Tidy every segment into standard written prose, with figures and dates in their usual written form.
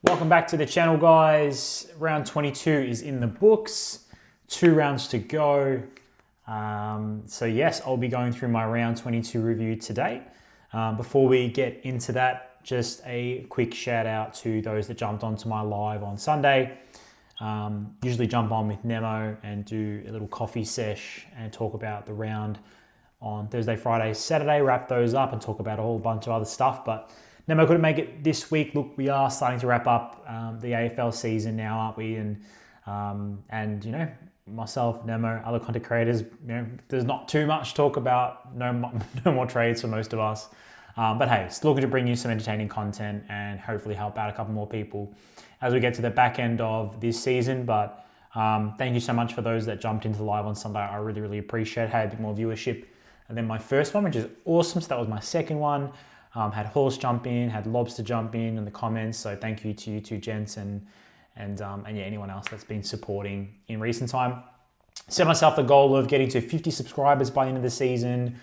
Welcome back to the channel, guys. Round 22 is in the books. 2 rounds to go. So yes, I'll be going through my round 22 review today. Before we get into that, just a quick shout out to those that jumped onto my live on Sunday. Usually jump on with Nemo and do a little coffee sesh and talk about the round on Thursday, Friday, Saturday, wrap those up and talk about a whole bunch of other stuff. But Nemo couldn't make it this week. Look, we are starting to wrap up the AFL season now, aren't we? And you know, myself, Nemo, other content creators, you know, there's not too much to talk about. No more trades for most of us. But hey, still looking to bring you some entertaining content and hopefully help out a couple more people as we get to the back end of this season. But thank you so much for those that jumped into the live on Sunday. I really, really appreciate it. Had a bit more viewership. And then my first one, which is awesome. So that was my second one. Had Horse jump in, had Lobster jump in the comments. So thank you to you two gents and yeah, anyone else that's been supporting in recent time. Set myself the goal of getting to 50 subscribers by the end of the season.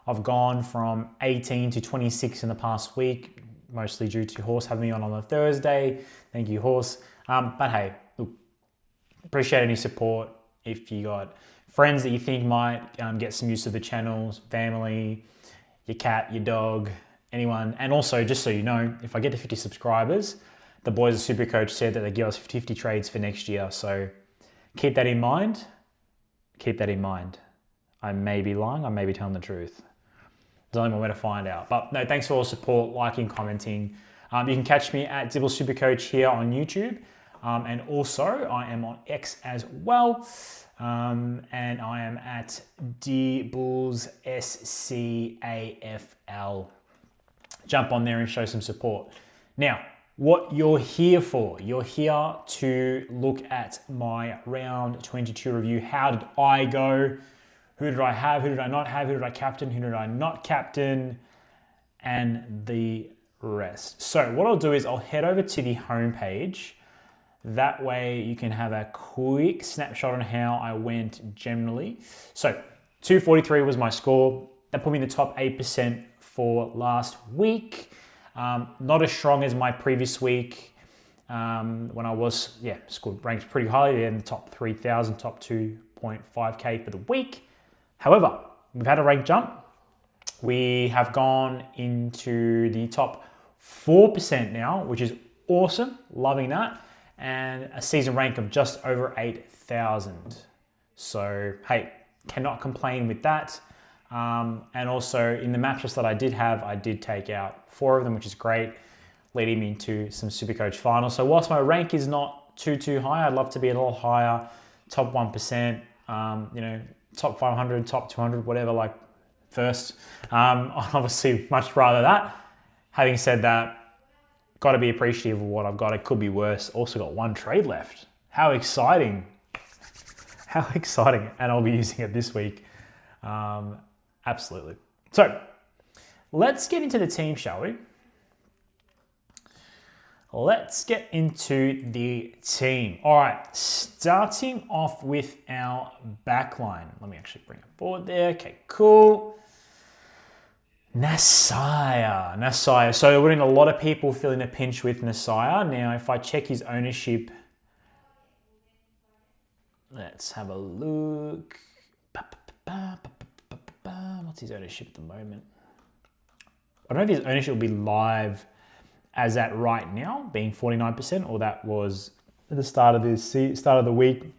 I've gone from 18 to 26 in the past week, mostly due to Horse having me on a Thursday. Thank you, Horse. But hey, look, appreciate any support. If you got friends that you think might get some use of the channels, family, your cat, your dog, anyone. And also, just so you know, if I get to 50 subscribers, the boys at SuperCoach said that they give us 50 trades for next year. So keep that in mind. Keep that in mind. I may be lying. I may be telling the truth. There's only one way to find out. But no, thanks for all the support, liking, commenting. You can catch me at Dibble SuperCoach here on YouTube. And also, I am on X as well. And I am at Dibbles SCAFL. Jump on there and show some support. Now, what you're here for, you're here to look at my round 22 review. How did I go? Who did I have? Who did I not have? Who did I captain? Who did I not captain? And the rest. So what I'll do is I'll head over to the homepage. That way you can have a quick snapshot on how I went generally. So 243 was my score. That put me in the top 8% for last week. Not as strong as my previous week when I was, scored ranked pretty highly in the top 3,000, top 2.5K for the week. However, we've had a rank jump. We have gone into the top 4% now, which is awesome. Loving that. And a season rank of just over 8,000. So, hey, cannot complain with that. And also in the matches that I did have, I did take out 4 of them, which is great, leading me to some SuperCoach finals. So whilst my rank is not too high, I'd love to be a little higher, top 1%, you know, top 500, top 200, whatever, like first. I'd obviously much rather that. Having said that, got to be appreciative of what I've got. It could be worse. Also got 1 trade left. How exciting. How exciting. And I'll be using it this week. Absolutely. So let's get into the team, shall we? Let's get into the team. All right, starting off with our backline. Let me actually bring it forward there. Okay, cool. Nasiah. So we're in a lot of people feeling a pinch with Nasiah. Now, if I check his ownership, let's have a look. What's his ownership at the moment? I don't know if his ownership will be live as at right now, being 49%, or that was at the start of the week.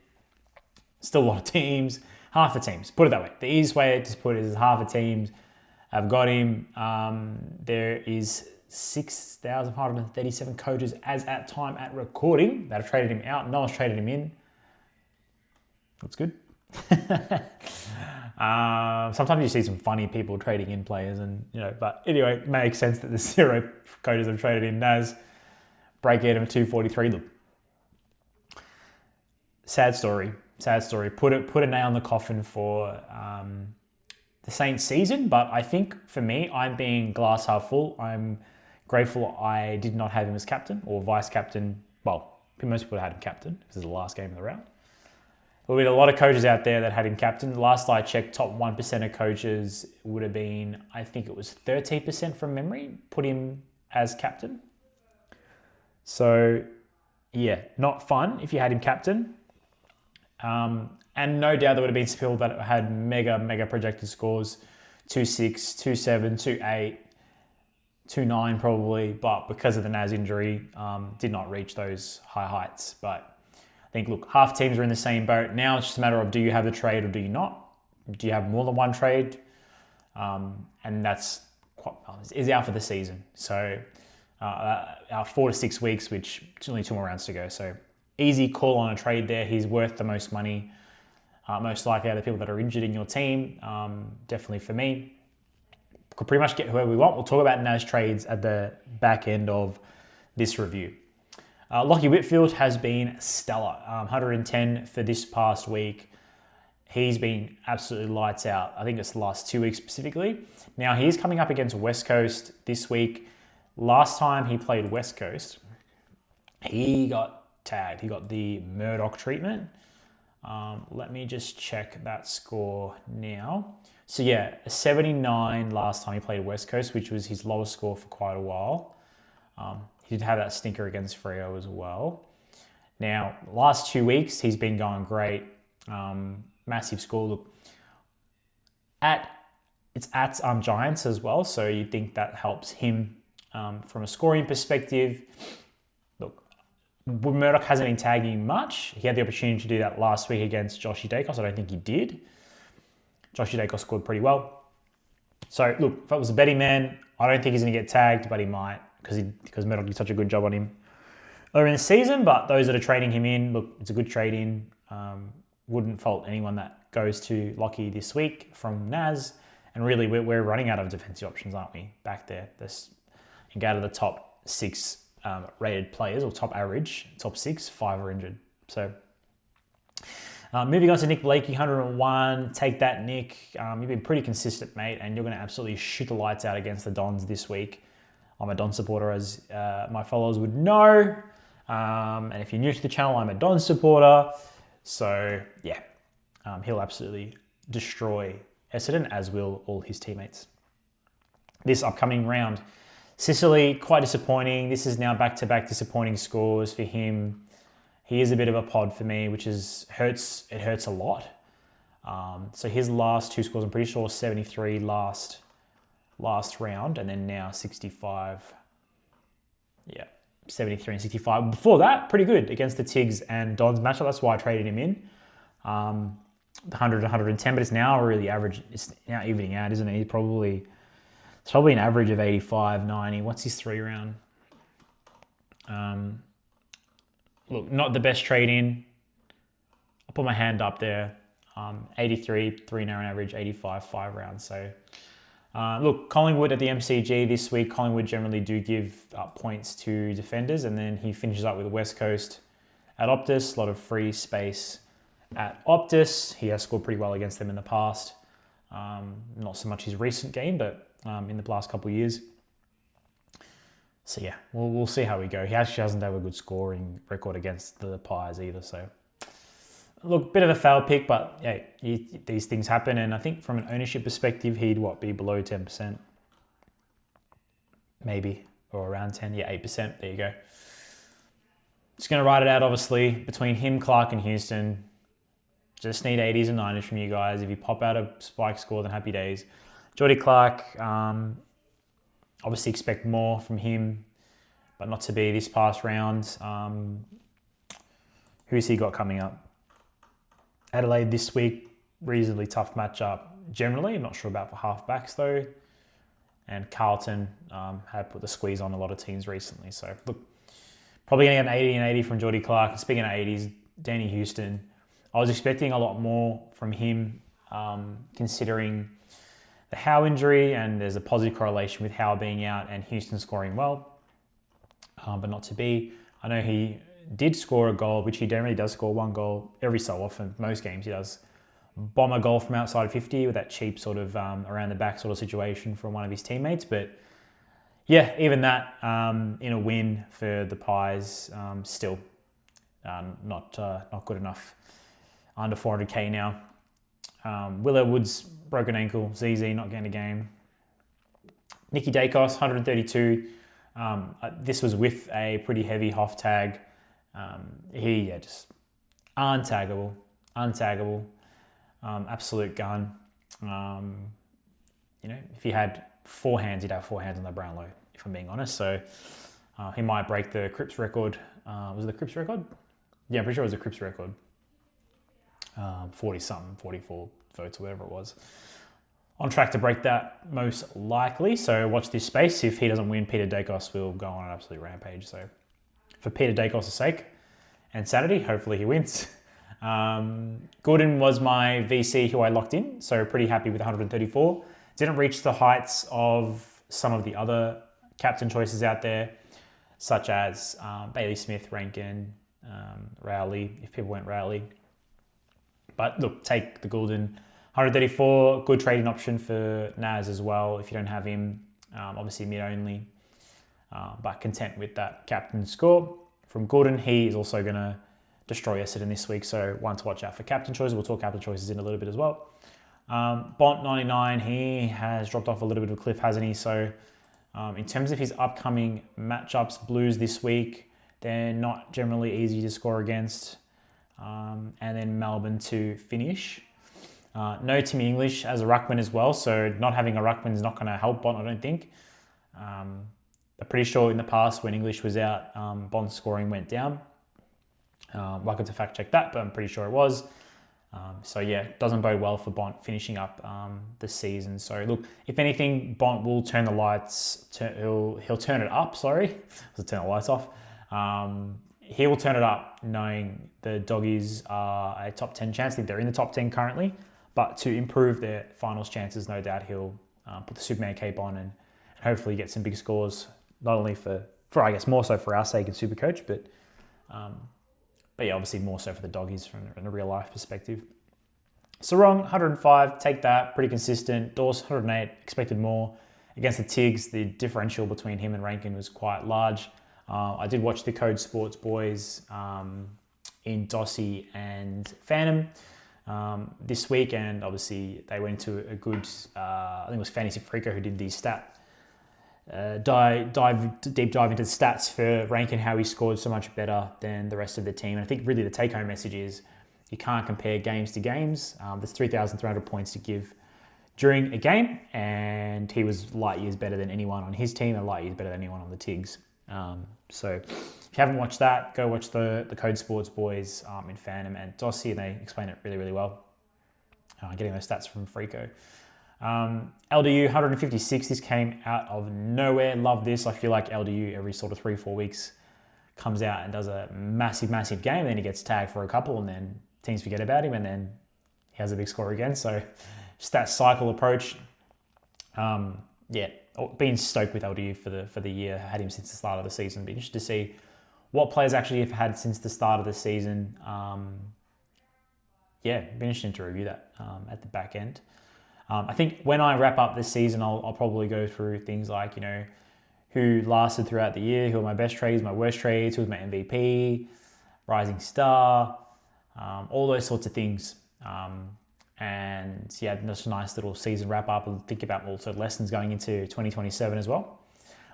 Still a lot of teams, half the teams. Put it that way. The easiest way to put it is half the teams have got him. There is 6,537 coaches as at time at recording that have traded him out. No one's traded him in. That's good. Sometimes you see some funny people trading in players, and you know, but anyway, it makes sense that the 0 coaches have traded in NAS. Break even of 243. Look, sad story. Put a nail in the coffin for the Saints season, but I think for me, I'm being glass half full. I'm grateful I did not have him as captain or vice captain. Well, most people had him captain because it's the last game of the round. There'll be a lot of coaches out there that had him captain. Last I checked, top 1% of coaches would have been, I think it was 13% from memory, put him as captain. So yeah, not fun if you had him captain. And no doubt there would have been some people that had mega projected scores, 2-6, 2-7, 2-8, 2-9 probably, but because of the NAS injury, did not reach those high heights. But I think, look, half teams are in the same boat. Now it's just a matter of, do you have the trade or do you not? Do you have more than one trade? And that's is out for the season. So our 4 to 6 weeks, which it's only 2 more rounds to go. So easy call on a trade there. He's worth the most money, most likely out of the people that are injured in your team. Definitely for me. Could pretty much get whoever we want. We'll talk about NAS trades at the back end of this review. Lachie Whitfield has been stellar. 110 for this past week. He's been absolutely lights out. I think it's the last 2 weeks specifically. Now he's coming up against West Coast this week. Last time he played West Coast, he got tagged. He got the Murdoch treatment. Let me just check that score now. So yeah, a 79 last time he played West Coast, which was his lowest score for quite a while. He did have that stinker against Freo as well. Now, last 2 weeks, he's been going great. Massive score. Look, it's at Giants as well, so you'd think that helps him from a scoring perspective. Look, Murdoch hasn't been tagging much. He had the opportunity to do that last week against Joshy Dacos. I don't think he did. Joshy Dacos scored pretty well. So look, if I was a betting man, I don't think he's going to get tagged, but he might because Murdoch did such a good job on him earlier in the season. But those that are trading him in, look, it's a good trade in. Wouldn't fault anyone that goes to Lachie this week from NAS. And really, we're running out of defensive options, aren't we? Back there, you go to the top 6 rated players, or top average, top 6, 5 are injured. So moving on to Nick Blakey, 101. Take that, Nick. You've been pretty consistent, mate, and you're going to absolutely shoot the lights out against the Dons this week. I'm a Don supporter, as my followers would know. And if you're new to the channel, I'm a Don supporter. So, yeah, he'll absolutely destroy Essendon, as will all his teammates. This upcoming round, Sicily, quite disappointing. This is now back-to-back disappointing scores for him. He is a bit of a pod for me, which hurts. It hurts a lot. So his last 2 scores, I'm pretty sure, 73 last round, and then now 65. Yeah, 73 and 65. Before that, pretty good against the Tigs and Dons matchup. That's why I traded him in. 100 to 110, but it's now really average. It's now evening out, isn't it? It's probably an average of 85, 90. What's his 3 round? Look, not the best trade in. I'll put my hand up there. 83, 3 now on average, 85, 5 rounds. So, look, Collingwood at the MCG this week. Collingwood generally do give points to defenders, and then he finishes up with West Coast at Optus. A lot of free space at Optus. He has scored pretty well against them in the past. Not so much his recent game, but in the last couple of years. So yeah, we'll see how we go. He actually doesn't have a good scoring record against the Pies either. So look, bit of a fail pick, but yeah, these things happen. And I think from an ownership perspective, he'd be below 10%, maybe, or around 10. Yeah, 8%. There you go. Just going to write it out, obviously, between him, Clark, and Houston. Just need 80s and 90s from you guys. If you pop out a spike score, then happy days. Geordie Clark, obviously expect more from him, but not to be this past round. Who's he got coming up? Adelaide this week, reasonably tough matchup generally. I'm not sure about for halfbacks though. And Carlton had put the squeeze on a lot of teams recently. So look, probably going to get an 80 and 80 from Geordie Clark. And speaking of 80s, Danny Houston. I was expecting a lot more from him, considering the Howe injury, and there's a positive correlation with Howe being out and Houston scoring well, but not to be. I know he did score a goal, which he generally does score 1 goal every so often. Most games he does bomb a goal from outside 50 with that cheap sort of around the back sort of situation from one of his teammates. But yeah, even that in a win for the Pies, still not good enough. Under 400k now. Willow Woods, broken ankle. ZZ not getting a game. Nicky Dacos, 132. This was with a pretty heavy Hoff tag. Just untaggable, absolute gun. If he had 4 hands, he'd have 4 hands on the Brownlow, if I'm being honest. So he might break the Cripps record. Was it the Cripps record? Yeah, I'm pretty sure it was the Cripps record. 40-something, 44 votes or whatever it was. On track to break that most likely. So watch this space. If he doesn't win, Peter Dacos will go on an absolute rampage. So for Peter Dacos' sake and sanity, hopefully he wins. Gordon was my VC who I locked in. So pretty happy with 134. Didn't reach the heights of some of the other captain choices out there, such as Bailey Smith, Rankin, Rowley, if people went Rowley. But look, take the Gordon. 134, good trading option for NAS as well if you don't have him. Obviously mid only, but content with that captain score. From Gordon, he is also going to destroy Essendon this week, so one to watch out for captain choices. We'll talk captain choices in a little bit as well. Bont 99, he has dropped off a little bit of a cliff, hasn't he? So in terms of his upcoming matchups, Blues this week, they're not generally easy to score against. And then Melbourne to finish. No Timmy English as a ruckman as well, so not having a ruckman is not going to help Bont, I don't think. I'm pretty sure in the past when English was out, Bont's scoring went down. Welcome to fact check that, but I'm pretty sure it was. So yeah, doesn't bode well for Bont finishing up the season. So look, if anything, Bont will turn the lights. He'll turn it up. Sorry, I'll turn the lights off. He will turn it up, knowing the Doggies are a top 10 chance. I think they're in the top 10 currently. But to improve their finals chances, no doubt he'll put the Superman cape on and hopefully get some big scores. Not only for I guess more so for our sake in SuperCoach, but yeah, obviously more so for the Doggies from a real life perspective. Sarong, 105, take that, pretty consistent. Dawes, 108, expected more. Against the Tigs, the differential between him and Rankin was quite large. I did watch the Code Sports boys in Dossie and Phantom this week, and obviously they went into a good, I think it was Fantasy Freako who did the deep dive into the stats for Rankin, how he scored so much better than the rest of the team. And I think really the take-home message is you can't compare games to games. There's 3,300 points to give during a game, and he was light years better than anyone on his team and light years better than anyone on the Tigs. So if you haven't watched that, go watch the Code Sports boys in Phantom and Dossie, and they explain it really, really well. Getting those stats from Freako. LDU 156, this came out of nowhere. Love this. I feel like LDU every sort of 3-4 weeks comes out and does a massive game, and then he gets tagged for a couple, and then teams forget about him, and then he has a big score again. So just that cycle approach. Been stoked with LDU for the year. Had him since the start of the season. Be interested to see what players actually have had since the start of the season. Be interesting to review that at the back end. I think when I wrap up this season, I'll probably go through things like, who lasted throughout the year, who are my best trades, my worst trades, who was my MVP, rising star, all those sorts of things. That's a nice little season wrap up and think about also lessons going into 2027 as well.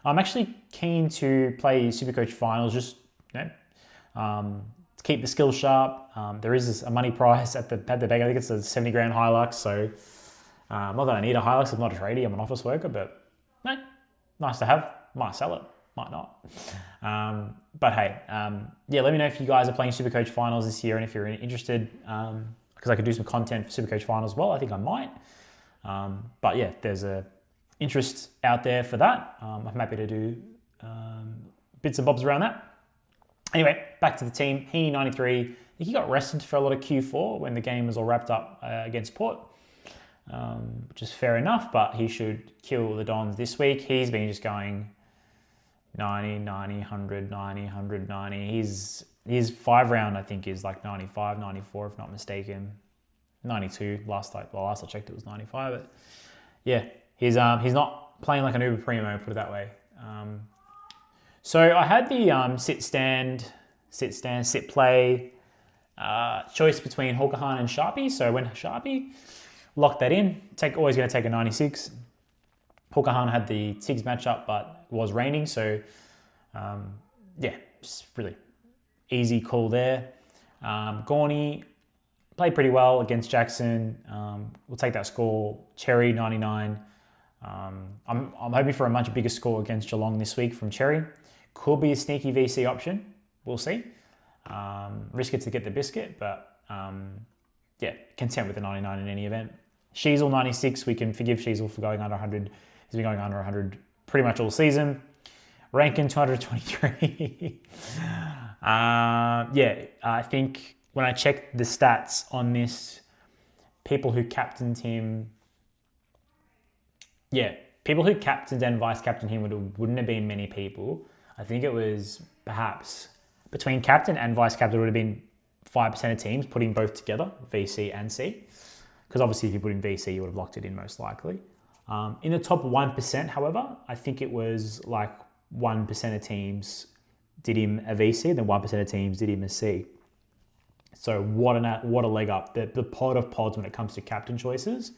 I'm actually keen to play SuperCoach finals, just to keep the skills sharp. There is a money prize at the bank. I think it's a 70 grand Hilux, so not that I need a Hilux. I'm not a tradie. I'm an office worker, but nice to have. Might sell it, might not. But hey, let me know if you guys are playing SuperCoach finals this year and if you're interested, because I could do some content for SuperCoach finals as well. I think I might. There's a interest out there for that. I'm happy to do bits and bobs around that. Anyway, back to the team. Heaney 93. I think he got rested for a lot of Q4 when the game was all wrapped up against Port, which is fair enough, but he should kill the Dons this week. He's been just going 90, 90, 100, 90, 100, 90. His 5 round, I think, is like 95, 94, if not mistaken. 92. Last I checked, it was 95. But yeah, he's not playing like an uber primo, put it that way. So I had the sit play choice between Hawkahan and Sharpie. So I went Sharpie, locked that in. Always going to take a 96. Hawkahan had the Tigs matchup, but it was raining. So just really easy call there. Gorney played pretty well against Jackson. We'll take that score. Cherry 99. I'm hoping for a much bigger score against Geelong this week from Cherry. Could be a sneaky VC option. We'll see. Risk it to get the biscuit, but yeah, content with the 99 in any event. Sheasel 96. We can forgive Sheasel for going under 100. He's been going under 100 pretty much all season. Rankin 223. Yeah, I think when I checked the stats on this, people who captained him, people who captained and vice captained him wouldn't have been many people. I think it was perhaps between captain and vice captain would have been 5% of teams putting both together, VC and C. Because obviously if you put in VC, you would have locked it in most likely. In the top 1%, however, I think it was like 1% of teams did him a VC, then 1% of teams did him a C. So what a leg up. The pod of pods when it comes to captain choices.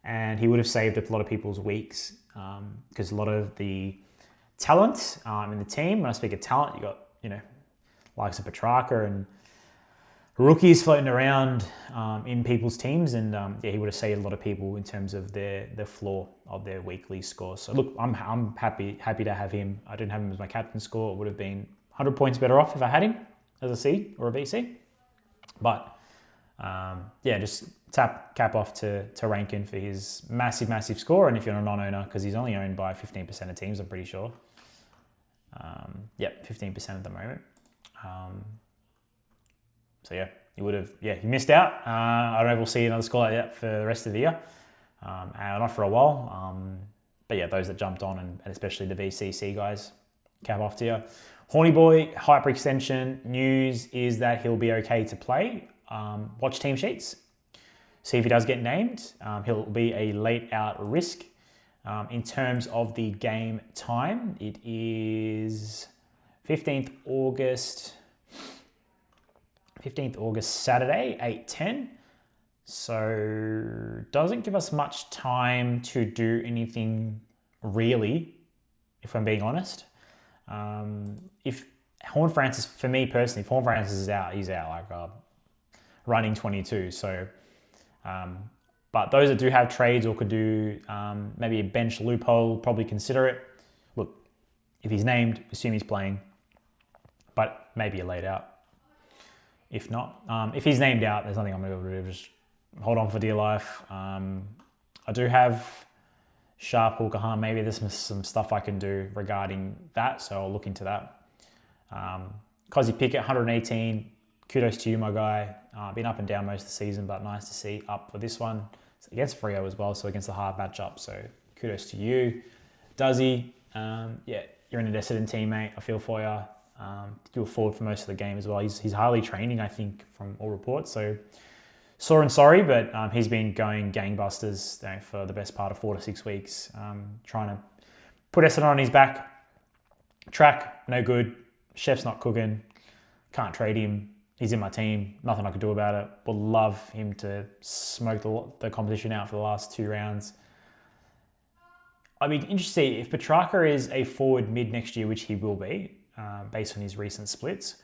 And he would have saved up a lot of people's weeks because a lot of the talent in the team, when I speak of talent, you got, likes of Petrarca and rookies floating around in people's teams. And he would have saved a lot of people in terms of the floor of their weekly score. So look, I'm happy to have him. I didn't have him as my captain score. It would have been 100 points better off if I had him as a C or a VC. But just cap off to Rankin for his massive score. And if you're a non-owner, because he's only owned by 15% of teams, I'm pretty sure. 15% at the moment. So yeah, you would have, you missed out. I don't know if we'll see another score like that for the rest of the year. Not for a while. But yeah, those that jumped on and especially the VCC guys, cap off to you. Horny Boy, hyperextension. News is that he'll be okay to play. Watch team sheets. See if he does get named. He'll be a late out risk. In terms of the game time, it is 15th August Saturday, 8:10. So doesn't give us much time to do anything really, if I'm being honest. If Horn Francis, for me personally, if Horn Francis is out, he's out like running 22. So, but those that do have trades or could do maybe a bench loophole, probably consider it. Look, if he's named, assume he's playing, but maybe a laid out. If not, if he's named out, there's nothing I'm going to be able to do. Just hold on for dear life. I do have Sharp or Kahan. Maybe there's some stuff I can do regarding that, so I'll look into that. Cozzy Pickett, 118. Kudos to you, my guy. Been up and down most of the season, but nice to see up for this one. It's against Freo as well, so against the hard matchup. So kudos to you. Duzzy, you're an Essendon teammate. I feel for you. You were forward for most of the game as well. He's highly training, I think, from all reports. So sore and sorry, but he's been going gangbusters for the best part of 4 to 6 weeks, trying to put Essendon on his back. Track, no good. Chef's not cooking. Can't trade him. He's in my team. Nothing I could do about it. Would love him to smoke the competition out for the last 2 rounds. I'd be interested if Petrarca is a forward mid next year, which he will be, based on his recent splits.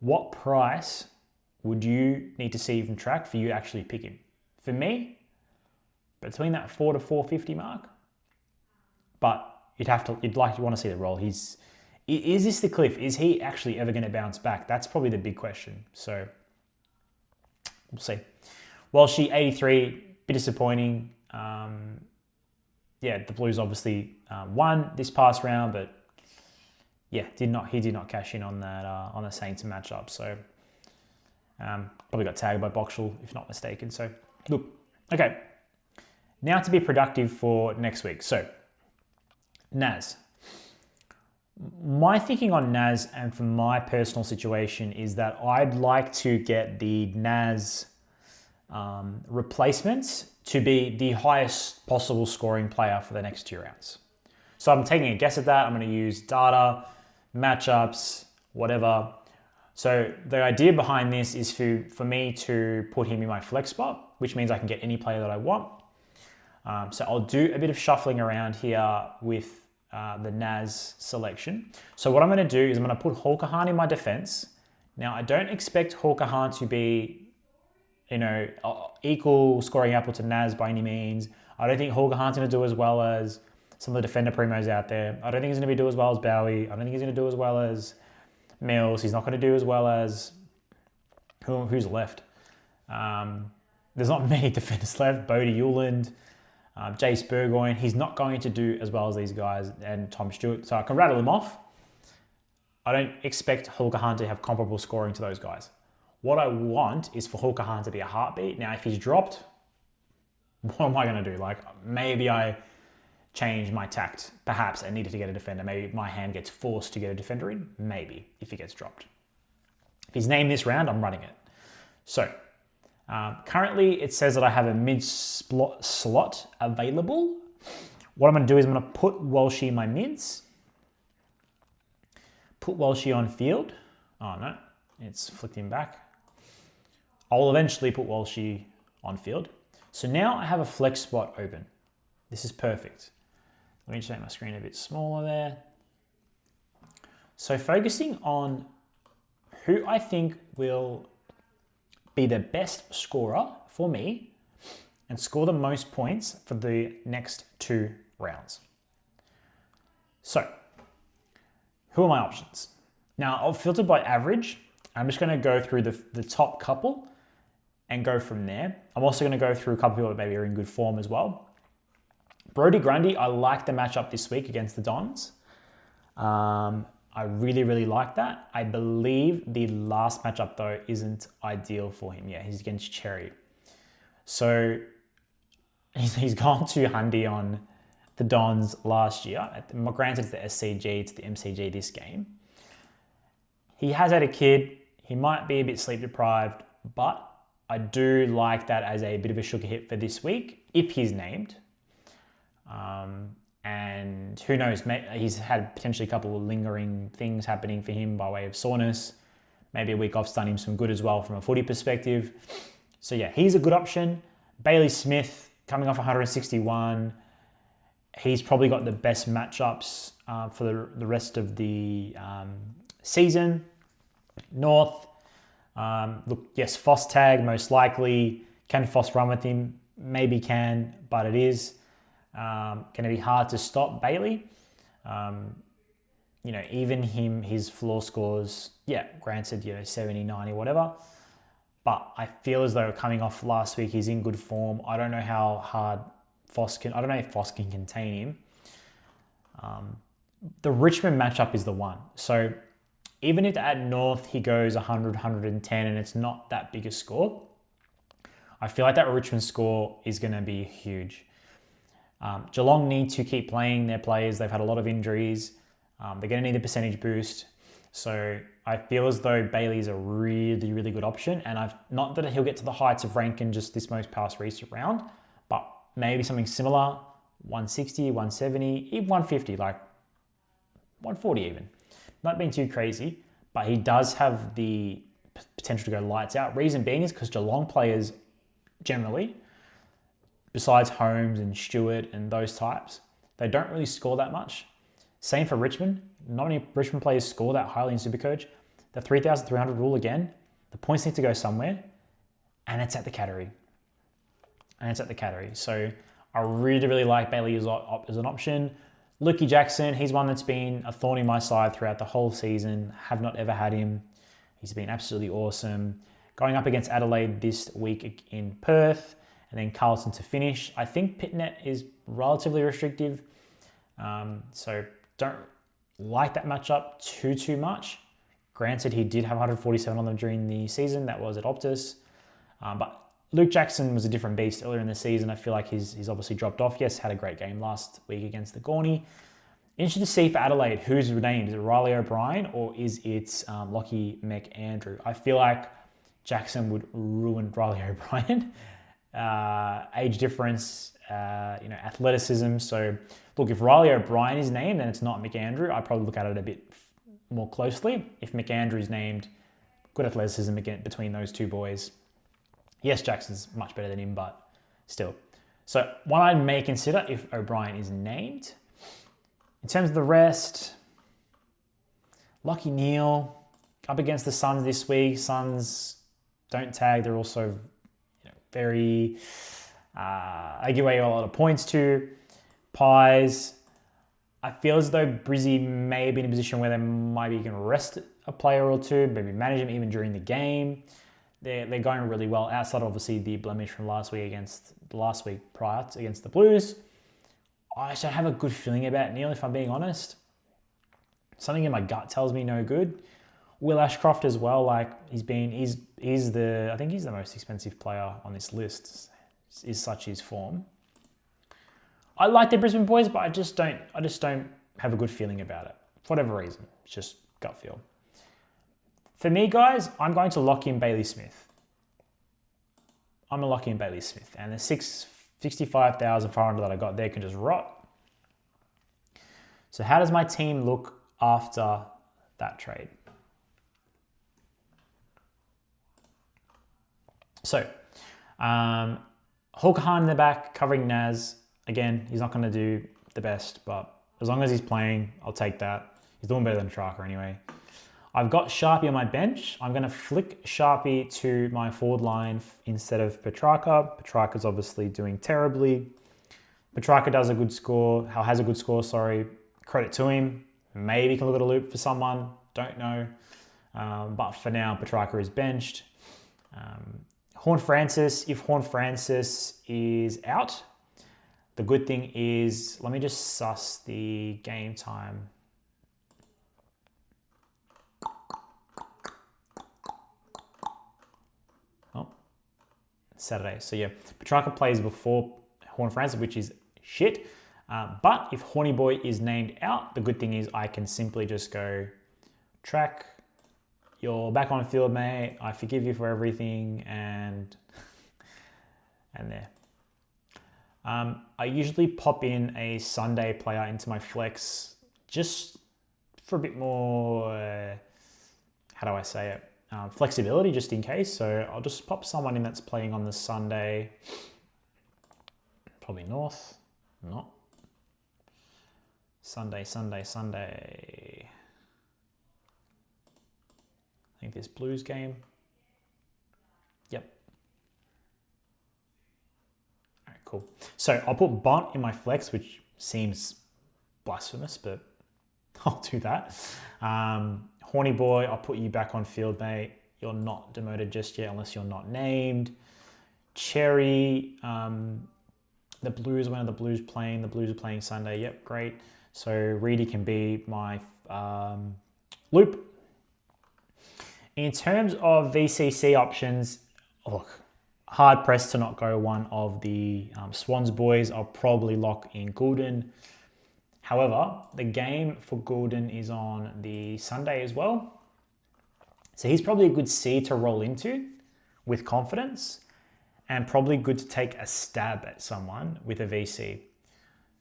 What price would you need to see from Track for you to actually pick him? For me, between that 4 to 450 mark. But you'd want to see the role. Is this the cliff? Is he actually ever going to bounce back? That's probably the big question. So we'll see. Walshy, 83, bit disappointing. The Blues obviously won this past round, but he did not cash in on that on the Saints matchup. So probably got tagged by Boxall, if not mistaken. So look, okay. Now to be productive for next week. So NAS. My thinking on NAS and from my personal situation is that I'd like to get the NAS replacements to be the highest possible scoring player for the next 2 rounds. So I'm taking a guess at that. I'm going to use data, matchups, whatever. So the idea behind this is for me to put him in my flex spot, which means I can get any player that I want. So I'll do a bit of shuffling around here with the NAS selection. So what I'm going to do is I'm going to put Hulkahan in my defense Now, I don't expect Hawker Hunt to be, equal scoring apple to NAS by any means. I don't think Hawker Hunt's going to do as well as some of the defender primos out there. I don't think he's going to do as well as Bowie. I don't think he's going to do as well as Mills. He's not going to do as well as who's left. There's not many defenders left. Bodie Euland, Jace Burgoyne. He's not going to do as well as these guys and Tom Stewart. So I can rattle him off. I don't expect Hawker Hunt to have comparable scoring to those guys. What I want is for Hawker Hunt to be a heartbeat. Now, if he's dropped, what am I going to do? Like, maybe I change my tact. Perhaps I needed to get a defender. Maybe my hand gets forced to get a defender in. Maybe, if he gets dropped. If he's named this round, I'm running it. So, currently it says that I have a mid-slot available. What I'm going to do is I'm going to put Walshy in my mids. Put Walshy on field. Oh no, it's flicked him back. I'll eventually put Walshy on field. So now I have a flex spot open. This is perfect. Let me just make my screen a bit smaller there. So focusing on who I think will be the best scorer for me and score the most points for the next 2 rounds. So, who are my options? Now, I'll filter by average. I'm just going to go through the top couple and go from there. I'm also going to go through a couple of people that maybe are in good form as well. Brodie Grundy, I like the matchup this week against the Dons. I really, really like that. I believe the last matchup, though, isn't ideal for him. Yeah, he's against Cherry. So he's gone to Hundy on the Dons last year. Granted, it's the SCG, it's the MCG this game. He has had a kid. He might be a bit sleep deprived, but I do like that as a bit of a sugar hit for this week, if he's named. And who knows, he's had potentially a couple of lingering things happening for him by way of soreness. Maybe a week off's done him some good as well from a footy perspective. So yeah, he's a good option. Bailey Smith, coming off 161. He's probably got the best matchups for the rest of the season. North, look, yes, Foss tag, most likely. Can Foss run with him? Maybe can, but it is going to be hard to stop Bailey. Even his floor scores, yeah, granted, 70, 90, whatever. But I feel as though coming off last week, he's in good form. I don't know how hard I don't know if Foss can contain him. The Richmond matchup is the one. So even if at North he goes 100, 110 and it's not that big a score, I feel like that Richmond score is going to be huge. Geelong need to keep playing their players. They've had a lot of injuries. They're going to need a percentage boost. So I feel as though Bailey is a really, really good option. And not that he'll get to the heights of Rankin just this most past recent round, but maybe something similar, 160, 170, even 150, like 140 even. Not being too crazy, but he does have the potential to go lights out. Reason being is because Geelong players generally, besides Holmes and Stewart and those types, they don't really score that much. Same for Richmond. Not many Richmond players score that highly in SuperCoach. The 3,300 rule again, the points need to go somewhere, and it's at the category. So I really, really like Bailey as an option. Lukey Jackson, he's one that's been a thorn in my side throughout the whole season. Have not ever had him. He's been absolutely awesome. Going up against Adelaide this week in Perth, and then Carlton to finish. I think Pitnet is relatively restrictive, so don't like that matchup too much. Granted, he did have 147 on them during the season. That was at Optus. But Luke Jackson was a different beast earlier in the season. I feel like he's obviously dropped off. Yes, had a great game last week against the Gorney. Interested to see for Adelaide, who's named? Is it Riley O'Brien or is it Lockie McAndrew? I feel like Jackson would ruin Riley O'Brien. Age difference, athleticism. So look, if Riley O'Brien is named and it's not McAndrew, I'd probably look at it a bit more closely. If McAndrew's named, good athleticism again between those two boys. Yes, Jackson's much better than him, but still. So one I may consider if O'Brien is named. In terms of the rest, Lachie Neale, up against the Suns this week. Suns don't tag. They're also very... they give away a lot of points to. Pies. I feel as though Brizzy may be in a position where they might be going to rest a player or two, maybe manage them even during the game. They're going really well outside, obviously, the blemish from last week prior against the Blues. I just don't have a good feeling about Neil, if I'm being honest. Something in my gut tells me no good. Will Ashcroft as well, like I think he's the most expensive player on this list, is such his form. I like the Brisbane boys, but I just don't have a good feeling about it. For whatever reason. It's just gut feel. For me, guys, I'm going to lock in Bailey Smith. I'm going to lock in Bailey Smith. And the 65,500 that I got there can just rot. So how does my team look after that trade? So, Hawker Hahn in the back, covering NAS. Again, he's not going to do the best, but as long as he's playing, I'll take that. He's doing better than Petrarca anyway. I've got Sharpie on my bench. I'm going to flick Sharpie to my forward line instead of Petrarca. Petrarca's obviously doing terribly. Petrarca has a good score, Credit to him. Maybe he can look at a loop for someone. Don't know. But for now, Petrarca is benched. Horn Francis, if Horn Francis is out, the good thing is, let me just suss the game time. Oh, Saturday. So yeah, Petrarca plays before Horn Francis, which is shit. But if Horny Boy is named out, the good thing is I can simply just go track. You're back on field, mate. I forgive you for everything, and there. I usually pop in a Sunday player into my flex just for a bit more, how do I say it? Flexibility, just in case. So I'll just pop someone in that's playing on the Sunday. Probably North. Not. Sunday. I think this Blues game. Yep. All right, cool. So I'll put Bont in my flex, which seems blasphemous, but I'll do that. Horny Boy, I'll put you back on field, mate. You're not demoted just yet unless you're not named. Cherry, the Blues, when are the Blues playing? The Blues are playing Sunday. Yep, great. So Reedy can be my loop. In terms of VCC options, look, hard pressed to not go one of the Swans boys. I'll probably lock in Goulden. However, the game for Goulden is on the Sunday as well. So he's probably a good C to roll into with confidence, and probably good to take a stab at someone with a VC.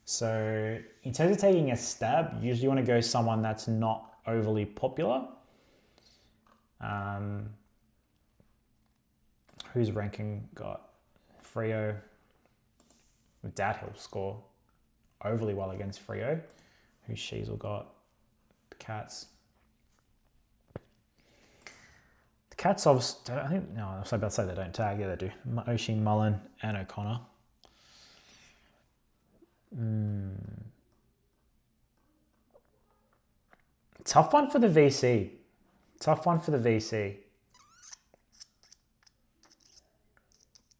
So in terms of taking a stab, you usually want to go someone that's not overly popular. Who's ranking got Freo? Doubt he'll score overly well against Freo. Who's Sheasel got? The Cats. The Cats obviously, I think, no, I was about to say they don't tag. Yeah, they do. Oshie, Mullen, and O'Connor. Tough one for the VC.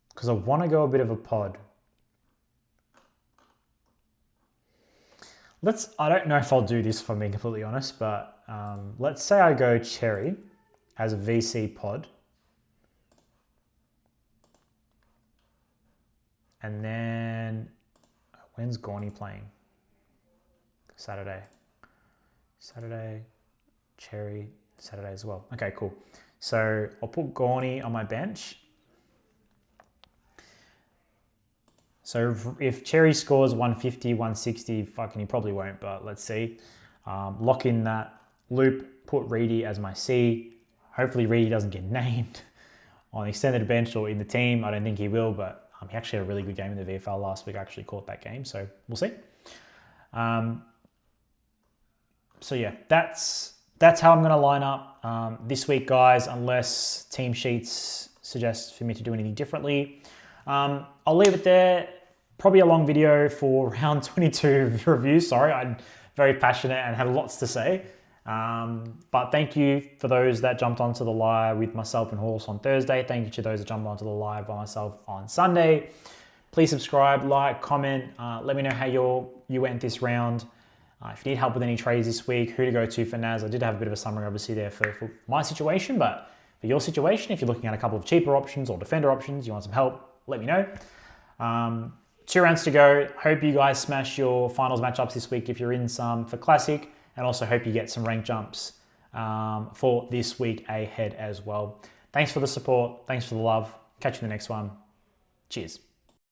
Because I want to go a bit of a pod. I don't know if I'll do this, if I'm being completely honest, but let's say I go Cherry as a VC pod. And then, when's Gorney playing? Saturday, Cherry, Saturday as well. Okay, cool. So I'll put Gorney on my bench. So if Cherry scores 150, 160, fucking he probably won't, but let's see. Lock in that loop, put Reedy as my C. Hopefully Reedy doesn't get named on the extended bench or in the team. I don't think he will, but he actually had a really good game in the VFL last week. I actually caught that game, so we'll see. So yeah, that's that's how I'm going to line up this week, guys, unless team sheets suggest for me to do anything differently. I'll leave it there. Probably a long video for round 22 review. Sorry, I'm very passionate and had lots to say. But thank you for those that jumped onto the live with myself and Horse on Thursday. Thank you to those that jumped onto the live by myself on Sunday. Please subscribe, like, comment. Let me know how you went this round. If you need help with any trades this week, who to go to for NAS. I did have a bit of a summary obviously there for my situation, but for your situation, if you're looking at a couple of cheaper options or defender options, you want some help, let me know. 2 rounds to go. Hope you guys smash your finals matchups this week if you're in some for Classic, and also hope you get some rank jumps for this week ahead as well. Thanks for the support. Thanks for the love. Catch you in the next one. Cheers.